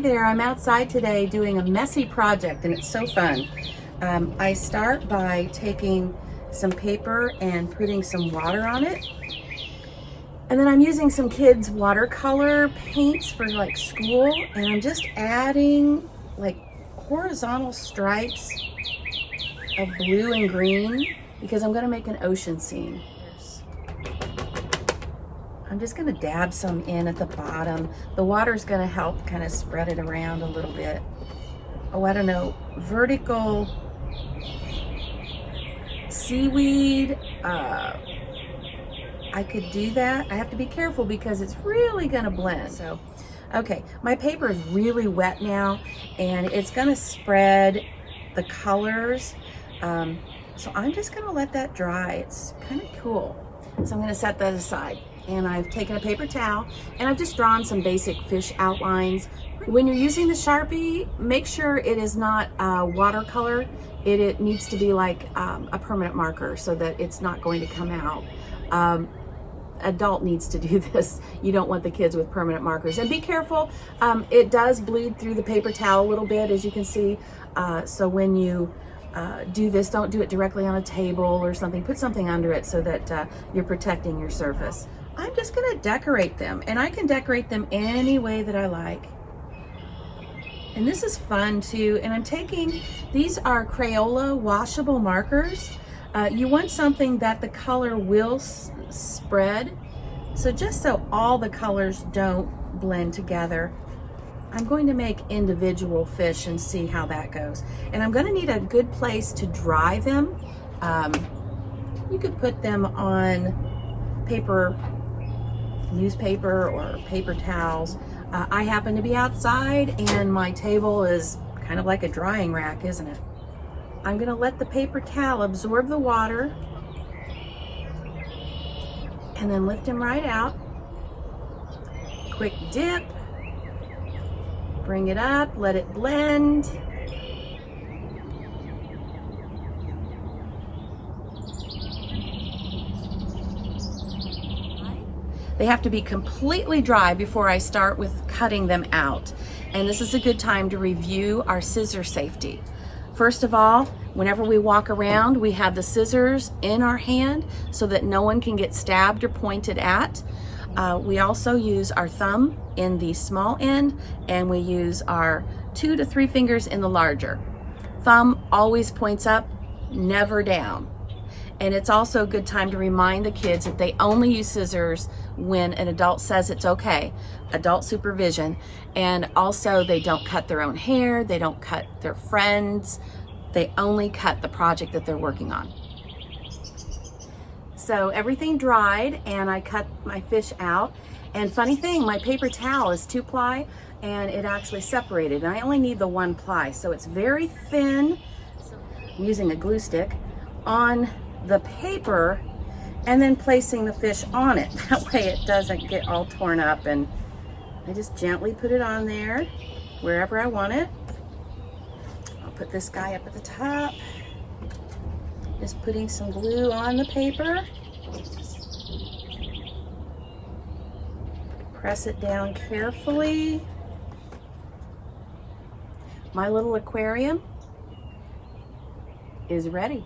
there, I'm outside today doing a messy project and it's so fun. I start by taking some paper and putting some water on it. And then I'm using some kids' watercolor paints for like school, and I'm just adding like horizontal stripes of blue and green because I'm gonna make an ocean scene. I'm just gonna dab some in at the bottom. The water's gonna help kind of spread it around a little bit. Oh, I don't know, vertical seaweed. I could do that. I have to be careful because it's really gonna blend. So, okay, my paper is really wet now and it's gonna spread the colors. So I'm just gonna let that dry. It's kind of cool. So I'm gonna set that aside. And I've taken a paper towel and I've just drawn some basic fish outlines. When you're using the Sharpie, make sure it is not watercolor. It needs to be like a permanent marker so that it's not going to come out. Adult needs to do this. You don't want the kids with permanent markers. And be careful, it does bleed through the paper towel a little bit, as you can see. So when you do this, don't do it directly on a table or something. Put something under it so that you're protecting your surface. I'm just gonna decorate them, and I can decorate them any way that I like. And this is fun too, and I'm taking, these are Crayola washable markers. You want something that the color will spread. So just so all the colors don't blend together, I'm going to make individual fish and see how that goes. And I'm gonna need a good place to dry them. You could put them on paper, newspaper or paper towels. I happen to be outside and my table is kind of like a drying rack, isn't it? I'm gonna let the paper towel absorb the water and then lift him right out. Quick dip, bring it up, let it blend. They have to be completely dry before I start with cutting them out. And this is a good time to review our scissor safety. First of all, whenever we walk around, we have the scissors in our hand so that no one can get stabbed or pointed at. We also use our thumb in the small end, and we use our 2 to 3 fingers in the larger. Thumb always points up, never down. And it's also a good time to remind the kids that they only use scissors when an adult says it's okay, adult supervision. And also they don't cut their own hair, they don't cut their friends, they only cut the project that they're working on. So everything dried and I cut my fish out. And funny thing, my paper towel is 2-ply and it actually separated. And I only need the 1-ply, so it's very thin. I'm using a glue stick on the paper and then placing the fish on it. That way it doesn't get all torn up, and I just gently put it on there wherever I want it. I'll put this guy up at the top. Just putting some glue on the paper. Press it down carefully. My little aquarium is ready.